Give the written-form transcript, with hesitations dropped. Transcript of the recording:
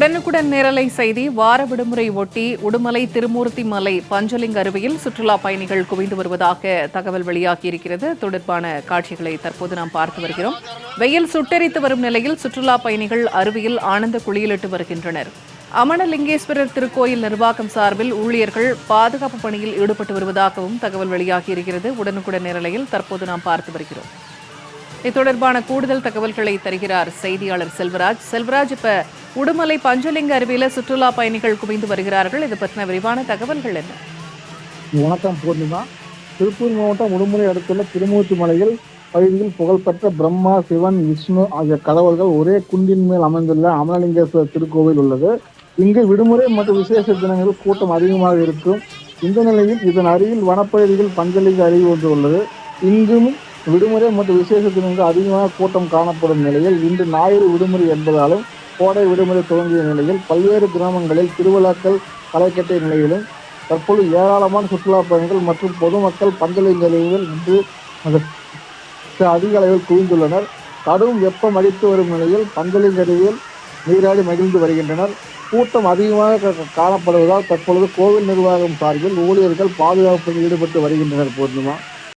உடனுக்குடன் நேரலை செய்தி. வார விடுமுறை ஒட்டி உடுமலை திருமூர்த்தி மலை பஞ்சலிங்க அருவியில் சுற்றுலா பயணிகள் குவிந்து வருவதாக தகவல் வெளியாகியிருக்கிறது. தொடர்பான காட்சிகளை தற்போது நாம் பார்த்து வருகிறோம். வெயில் சுட்டெரித்து வரும் நிலையில் சுற்றுலா பயணிகள் அருவியில் ஆனந்த குளியலிட்டு வருகின்றனர். அமனலிங்கேஸ்வரர் திருக்கோயில் நிர்வாகம் சார்பில் ஊழியர்கள் பாதுகாப்பு பணியில் ஈடுபட்டு வருவதாகவும் தகவல் வெளியாகியிருக்கிறது. உடனுக்குடன் நேரலையில் தற்போது நாம் பார்த்து வருகிறோம். இது தொடர்பான கூடுதல் தகவல்களை தருகிறார் செய்தியாளர் செல்வராஜ். செல்வராஜ், இப்ப உடுமலை பஞ்சலிங்க அருவியில சுற்றுலா பயணிகள் குவிந்து வருகிறார்கள். இது பற்றின விரிவான தகவல்கள் என்ன? வணக்கம் பூர்ணிமா. திருப்பூர் மாவட்டம் உடுமலை அடுத்துள்ள திருமூர்த்தி மலையில் பகுதியில் புகழ்பெற்ற பிரம்மா, சிவன், விஷ்ணு ஆகிய கடவுள்கள் ஒரே குன்றின் மேல் அமைந்துள்ள அமனலிங்கேஸ்வரர் திருக்கோவில் உள்ளது. இங்கு விடுமுறை மற்றும் விசேஷ தினங்களில் கூட்டம் அதிகமாக இருக்கும். இந்த நிலையில் இதன் அருகில் வனப்பகுதியில் பஞ்சலிங்க அருவி ஒன்று உள்ளது. இங்கும் விடுமுறை மற்றும் விசேஷ தினங்கள் அதிகமாக கூட்டம் காணப்படும் நிலையில் இன்று ஞாயிறு விடுமுறை என்பதாலும் கோடை விடுமுறை துவங்கிய நிலையில் பல்வேறு கிராமங்களில் திருவிழாக்கள் களை கட்டிய நிலையிலும் தற்போது ஏராளமான சுற்றுலா பயணிகள் மற்றும் பொதுமக்கள் பஞ்சலிங்க அருவியில் இன்று அதிக அளவில் குவிந்துள்ளனர். கடும் வெப்பம் அடித்து வரும் நிலையில் பஞ்சலிங்க அருவியில் நீராடி மகிழ்ந்து வருகின்றனர். கூட்டம் அதிகமாக காணப்படுவதால் தற்பொழுது கோவில் நிர்வாகம் சார்பில் ஊழியர்கள் பாதுகாப்பில் ஈடுபட்டு வருகின்றனர். பூர்ணிமா.